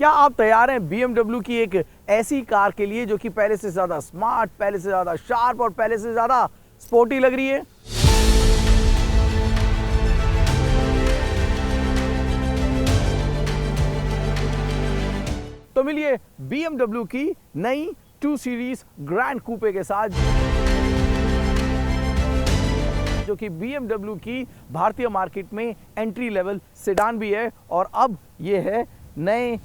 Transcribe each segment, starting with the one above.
क्या आप तैयार हैं BMW की एक ऐसी कार के लिए जो कि पहले से ज्यादा स्मार्ट, पहले से ज्यादा शार्प और पहले से ज्यादा स्पोर्टी लग रही है? तो मिलिए BMW की नई 2 सीरीज ग्रैंड कूपे के साथ, जो कि BMW की भारतीय मार्केट में एंट्री लेवल सेडान भी है और अब ये है नए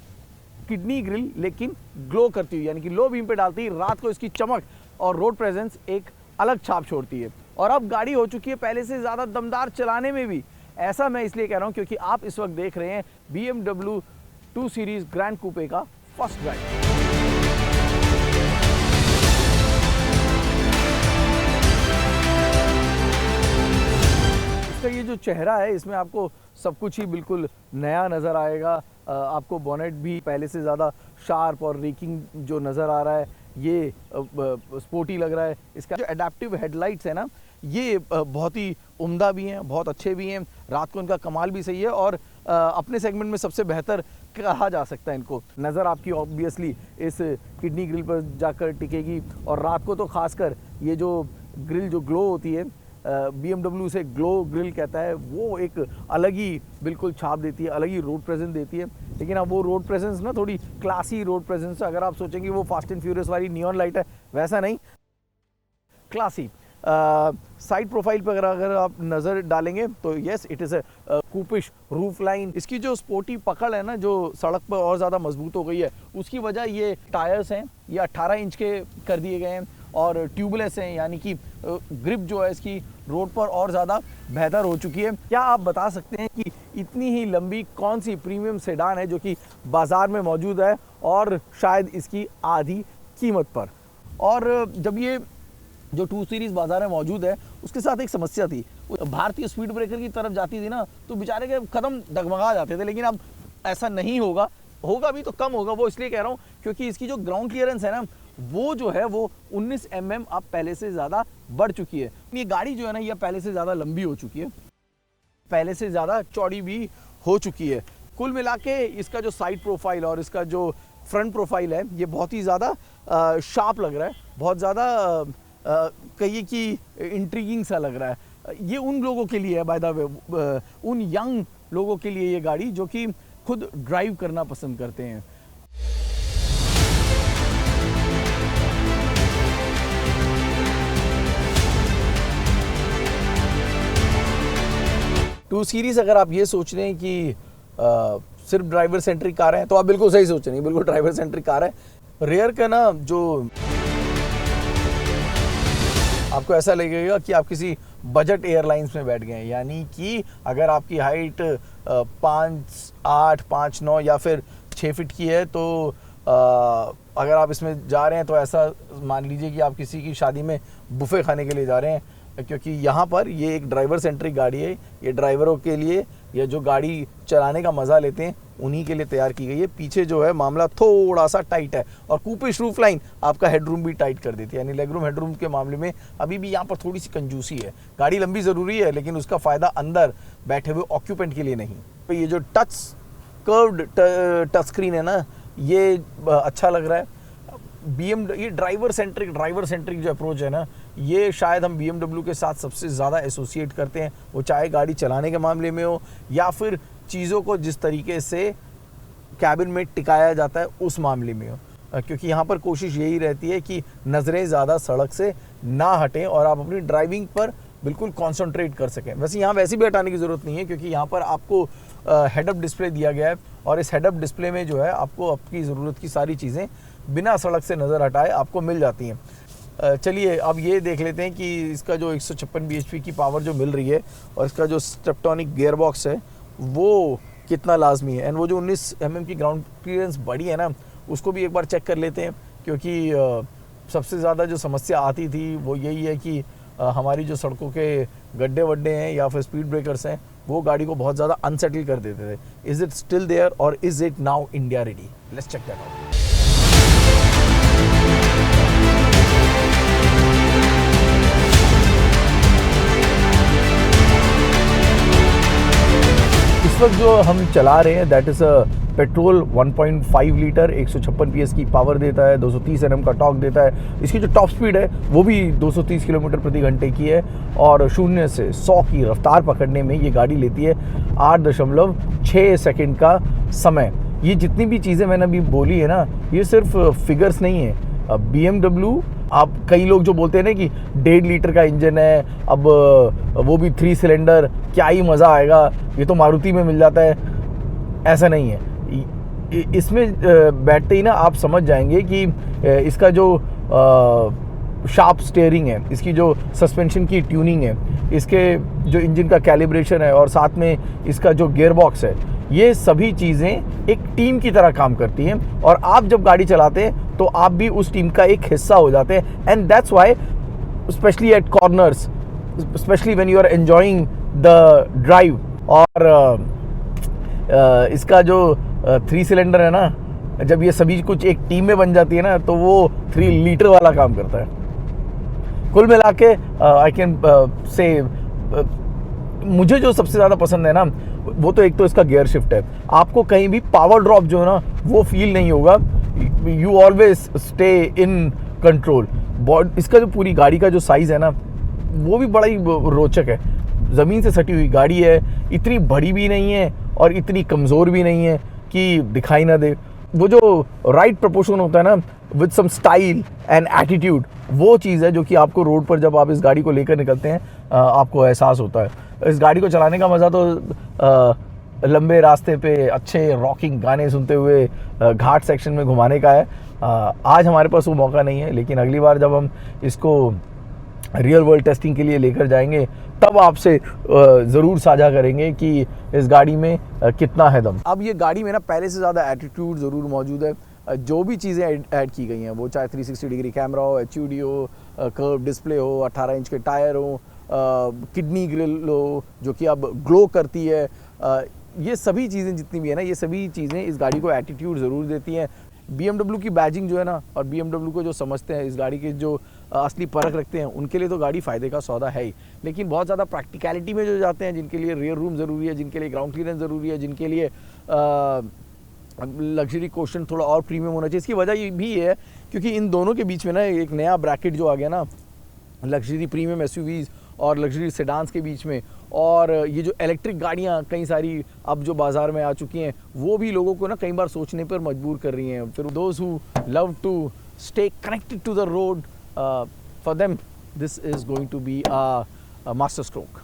किडनी ग्रिल, लेकिन ग्लो करती हुई, यानी कि लो बीम पे डालती है रात को इसकी चमक और रोड प्रेजेंस एक अलग छाप छोड़ती है। और अब गाड़ी हो चुकी है पहले से ज़्यादा दमदार चलाने में भी। ऐसा मैं इसलिए कह रहा हूँ क्योंकि आप इस वक्त देख रहे हैं BMW 2 सीरीज ग्रैंड कूपे का फर्स्ट ड्राइव। इसका ये जो चेहरा है, इसमें आपको सब कुछ ही बिल्कुल नया नज़र आएगा। आपको बोनेट भी पहले से ज़्यादा शार्प और रेकिंग जो नज़र आ रहा है, ये स्पोर्टी लग रहा है। इसका जो एडेप्टिव हेडलाइट्स है ना, ये बहुत ही उम्दा भी हैं, बहुत अच्छे भी हैं। रात को इनका कमाल भी सही है और अपने सेगमेंट में सबसे बेहतर कहा जा सकता है इनको। नज़र आपकी ऑब्वियसली इस किडनी ग्रिल पर जाकर टिकेगी और रात को तो खासकर ये जो ग्रिल जो ग्लो होती है, BMW से ग्लो ग्रिल कहता है, वो एक अलग ही बिल्कुल छाप देती है, अलग ही रोड प्रेजेंस देती है। लेकिन अब वो रोड प्रेजेंस ना थोड़ी क्लासी रोड प्रेजेंस है। अगर आप सोचेंगे वो फास्ट एंड फ्यूरियस वाली नियॉन लाइट है, वैसा नहीं, क्लासी। साइड प्रोफाइल पर अगर आप नज़र डालेंगे तो yes, it is a coupish roof line. इसकी जो स्पोर्टी पकड़ है ना, जो सड़क पर और ज़्यादा मजबूत हो गई है, उसकी वजह ये टायर्स हैं, ये 18 इंच के कर दिए गए हैं और ट्यूबलेस हैं, यानी कि ग्रिप जो है इसकी रोड पर और ज़्यादा बेहतर हो चुकी है। क्या आप बता सकते हैं कि इतनी ही लंबी कौन सी प्रीमियम सेडान है जो कि बाज़ार में मौजूद है और शायद इसकी आधी कीमत पर? और जब ये जो 2 सीरीज़ बाज़ार में मौजूद है, उसके साथ एक समस्या थी। भारतीय स्पीड ब्रेकर की तरफ जाती थी ना, तो बेचारे के कदम डगमगा जाते थे। लेकिन अब ऐसा नहीं होगा, होगा भी तो कम होगा। वो इसलिए कह रहा हूँ क्योंकि इसकी जो ग्राउंड क्लियरेंस है ना, वो जो है वो 19 mm अब पहले से ज़्यादा बढ़ चुकी है। ये गाड़ी जो है ना, ये पहले से ज़्यादा लंबी हो चुकी है, पहले से ज़्यादा चौड़ी भी हो चुकी है। कुल मिला के इसका जो साइड प्रोफाइल और इसका जो फ्रंट प्रोफाइल है, ये बहुत ही ज़्यादा शार्प लग रहा है, बहुत ज़्यादा कहिए कि इंट्रीगिंग सा लग रहा है। ये उन लोगों के लिए है, बाय द वे, उन यंग लोगों के लिए ये गाड़ी जो कि खुद ड्राइव करना पसंद करते हैं। टू सीरीज अगर आप ये सोच रहे हैं कि सिर्फ ड्राइवर सेंट्रिक कार है, तो आप बिल्कुल सही सोच रहे हैं, बिल्कुल ड्राइवर सेंट्रिक कार है। रेयर का ना, जो आपको ऐसा लगेगा कि आप किसी बजट एयरलाइंस में बैठ गए हैं। यानी कि अगर आपकी हाइट 5'8", 5'9" या फिर 6 फीट की है, तो अगर आप इसमें जा रहे हैं तो ऐसा मान लीजिए कि आप किसी की शादी में बुफे खाने के लिए जा रहे हैं, क्योंकि यहाँ पर ये एक ड्राइवर सेंट्रिक गाड़ी है। ये ड्राइवरों के लिए, या जो गाड़ी चलाने का मज़ा लेते हैं, उन्हीं के लिए तैयार की गई है। पीछे जो है मामला थोड़ा सा टाइट है और कूपिश रूफ लाइन आपका हेडरूम भी टाइट कर देती है। यानी लेगरूम हेडरूम के मामले में अभी भी यहाँ पर थोड़ी सी कंजूसी है। गाड़ी लंबी ज़रूरी है, लेकिन उसका फ़ायदा अंदर बैठे हुए ऑक्यूपेंट के लिए नहीं। तो ये जो कर्व्ड टच स्क्रीन है ना, ये अच्छा लग रहा है। ये ड्राइवर सेंट्रिक जो अप्रोच है ना, ये शायद हम BMW के साथ सबसे ज़्यादा एसोसिएट करते हैं। वो चाहे गाड़ी चलाने के मामले में हो या फिर चीज़ों को जिस तरीके से कैबिन में टिकाया जाता है उस मामले में हो, क्योंकि यहाँ पर कोशिश यही रहती है कि नज़रें ज़्यादा सड़क से ना हटें और आप अपनी ड्राइविंग पर बिल्कुल कॉन्सेंट्रेट कर सकें। वैसे यहाँ वैसे भी हटाने की ज़रूरत नहीं है, क्योंकि यहाँ पर आपको हेड अप डिस्प्ले दिया गया है और इस हेड अप डिस्प्ले में जो है आपको आपकी ज़रूरत की सारी चीज़ें बिना सड़क से नज़र हटाए आपको मिल जाती हैं। चलिए अब ये देख लेते हैं कि इसका जो 156 bhp की पावर जो मिल रही है और इसका जो स्टेप्टोनिक गियर बॉक्स है वो कितना लाजमी है। एंड वो जो 19 mm की ग्राउंड क्लियरेंस बढ़ी है ना, उसको भी एक बार चेक कर लेते हैं, क्योंकि सबसे ज़्यादा जो समस्या आती थी वो यही है कि हमारी जो सड़कों के गड्ढे वड्ढे हैं या फिर स्पीड ब्रेकर्स हैं, वो गाड़ी को बहुत ज़्यादा अनसेटल कर देते थे। Is it still there or is it now India ready? Let's check that out. इस वक्त जो हम चला रहे हैं that is a petrol 1.5 litre 156 PS की पावर देता है, 230 Nm का टॉर्क देता है। इसकी जो टॉप स्पीड है वो भी 230 किलोमीटर प्रति घंटे की है और 0 से 100 की रफ्तार पकड़ने में ये गाड़ी लेती है 8.6 सेकंड का समय। ये जितनी भी चीज़ें मैंने अभी बोली है ना, ये सिर्फ फिगर्स नहीं है। BMW, आप कई लोग जो बोलते हैं ना कि 1.5 लीटर का इंजन है, अब वो भी 3 सिलेंडर, क्या ही मज़ा आएगा, ये तो मारुति में मिल जाता है। ऐसा नहीं है। इसमें बैठते ही ना आप समझ जाएंगे कि इसका जो शार्प स्टीयरिंग है, इसकी जो सस्पेंशन की ट्यूनिंग है, इसके जो इंजन का कैलिब्रेशन है और साथ में इसका जो गियर बॉक्स है, ये सभी चीज़ें एक टीम की तरह काम करती हैं और आप जब गाड़ी चलाते हैं तो आप भी उस टीम का एक हिस्सा हो जाते हैं। And that's why specially at corners, specially when you are enjoying the drive. और इसका जो 3 सिलेंडर है ना, जब ये सभी कुछ एक टीम में बन जाती है ना, तो वो 3 लीटर वाला काम करता है। कुल मिला के आई कैन से मुझे जो सबसे ज़्यादा पसंद है ना, वो तो एक तो इसका गियर शिफ्ट है। आपको कहीं भी पावर ड्रॉप जो है ना वो फील नहीं होगा। You always stay in control. इसका जो पूरी गाड़ी का जो साइज़ है ना, वो भी बड़ा ही रोचक है। ज़मीन से सटी हुई गाड़ी है, इतनी बड़ी भी नहीं है और इतनी कमज़ोर भी नहीं है कि दिखाई ना दे। वो जो राइट प्रपोर्शन होता है ना, with some style and attitude, वो चीज़ है जो कि आपको रोड पर जब आप इस गाड़ी को लेकर निकलते हैं आपको एहसास होता है। इस गाड़ी को चलाने का मज़ा तो लंबे रास्ते पे अच्छे रॉकिंग गाने सुनते हुए घाट सेक्शन में घुमाने का है। आज हमारे पास वो मौका नहीं है, लेकिन अगली बार जब हम इसको रियल वर्ल्ड टेस्टिंग के लिए लेकर जाएंगे तब आपसे ज़रूर साझा करेंगे कि इस गाड़ी में कितना है दम। अब ये गाड़ी में ना पहले से ज़्यादा एटीट्यूड ज़रूर मौजूद है। जो भी चीज़ें ऐड की गई हैं, वो चाहे 360 डिग्री कैमरा हो, HUD हो, कर्व डिस्प्ले हो, 18 इंच के टायर हो, किडनी ग्रिल हो जो कि अब ग्लो करती है, ये सभी चीज़ें जितनी भी है ना, ये सभी चीज़ें इस गाड़ी को एटीट्यूड ज़रूर देती हैं। BMW की बैजिंग जो है ना, और BMW को जो समझते हैं, इस गाड़ी के जो असली परख रखते हैं, उनके लिए तो गाड़ी फ़ायदे का सौदा है ही। लेकिन बहुत ज़्यादा प्रैक्टिकलिटी में जो जाते हैं, जिनके लिए रियर रूम ज़रूरी है, जिनके लिए ग्राउंड क्लियरेंस ज़रूरी है, जिनके लिए लग्जरी क्वेश्चन थोड़ा और प्रीमियम होना चाहिए। इसकी वजह ये भी है क्योंकि इन दोनों के बीच में ना एक नया ब्रैकेट जो आ गया ना, लग्जरी प्रीमियम SUVs और लग्जरी सेडान्स के बीच में, और ये जो इलेक्ट्रिक गाड़ियाँ कई सारी अब जो बाज़ार में आ चुकी हैं, वो भी लोगों को ना कई बार सोचने पर मजबूर कर रही हैं। फिर those who love to stay connected to the road, for them this is going to be a master stroke.